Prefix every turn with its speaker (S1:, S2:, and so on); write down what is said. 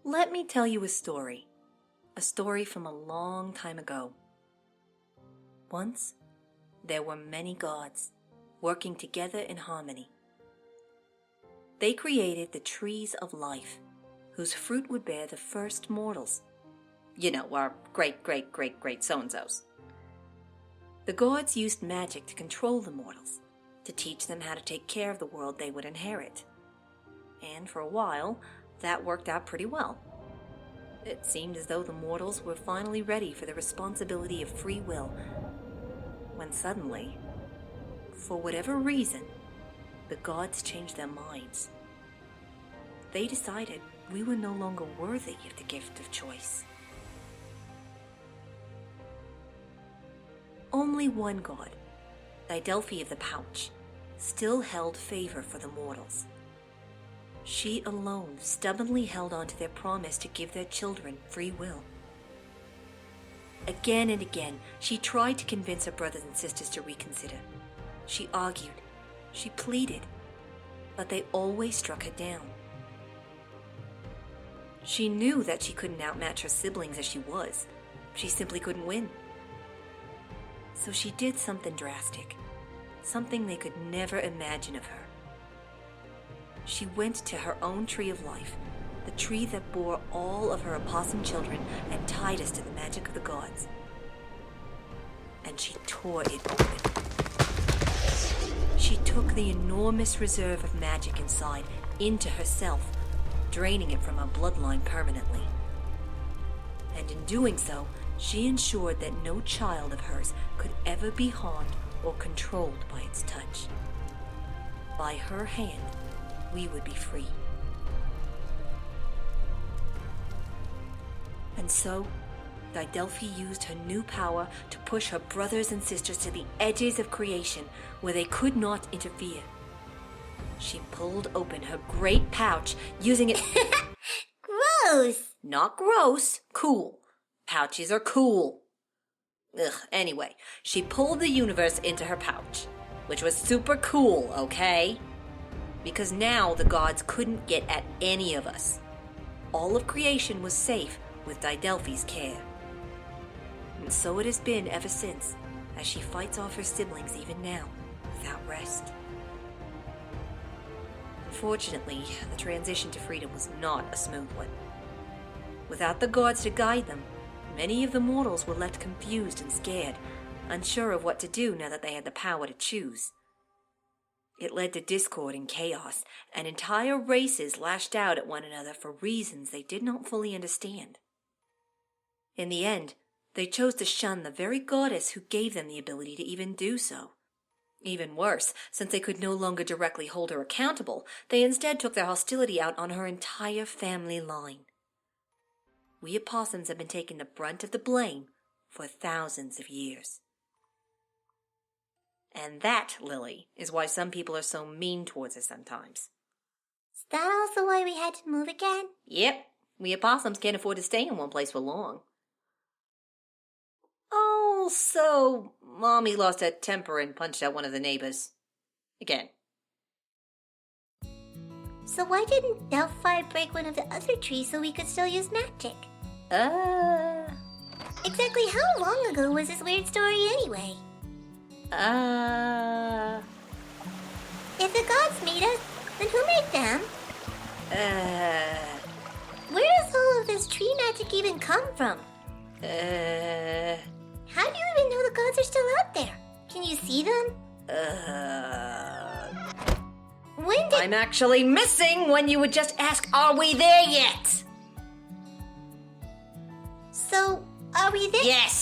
S1: Let me tell you a story from a long time ago. Once, there were many gods working together in harmony. They created the trees of life, whose fruit would bear the first mortals. You know, our great so-and-sos. The gods used magic to control the mortals, to teach them how to take care of the world they would inherit. And for a while, that worked out pretty well. It seemed as though the mortals were finally ready for the responsibility of free will, when suddenly, for whatever reason, the gods changed their minds. They decided we were no longer worthy of the gift of choice. Only one god, Didelphi of the Pouch, still held favor for the mortals. She alone stubbornly held on to their promise to give their children free will. Again and again, she tried to convince her brothers and sisters to reconsider. She argued, she pleaded, but they always struck her down. She knew that she couldn't outmatch her siblings as she was. She simply couldn't win. So she did something drastic, something they could never imagine of her. She went to her own tree of life, the tree that bore all of her opossum children and tied us to the magic of the gods. And she tore it open. She took the enormous reserve of magic inside into herself, draining it from her bloodline permanently. And in doing so, she ensured that no child of hers could ever be harmed or controlled by its touch. By her hand, we would be free. And so, Didelphi used her new power to push her brothers and sisters to the edges of creation where they could not interfere. She pulled open her great pouch, using it...
S2: Gross!
S1: Not gross, cool. Pouches are cool. Anyway, she pulled the universe into her pouch, which was super cool, okay? Because now the gods couldn't get at any of us. All of creation was safe with Didelphi's care. And so it has been ever since, as she fights off her siblings even now, without rest. Unfortunately, the transition to freedom was not a smooth one. Without the gods to guide them, many of the mortals were left confused and scared, unsure of what to do now that they had the power to choose. It led to discord and chaos, and entire races lashed out at one another for reasons they did not fully understand. In the end, they chose to shun the very goddess who gave them the ability to even do so. Even worse, since they could no longer directly hold her accountable, they instead took their hostility out on her entire family line. We opossums have been taking the brunt of the blame for thousands of years. And that, Lily, is why some people are so mean towards us sometimes.
S2: Is that also why we had to move again?
S1: Yep, we opossums can't afford to stay in one place for long. Oh, so Mommy lost her temper and punched out one of the neighbors. Again.
S2: So why didn't Delphi break one of the other trees so we could still use magic? Exactly how long ago was this weird story anyway? If the gods made us, then who made them? Where does all of this tree magic even come from? How do you even know the gods are still out there? Can you see them? When did...
S1: I'm actually missing when you would just ask, are we there yet?
S2: So, are we there?
S1: Yes!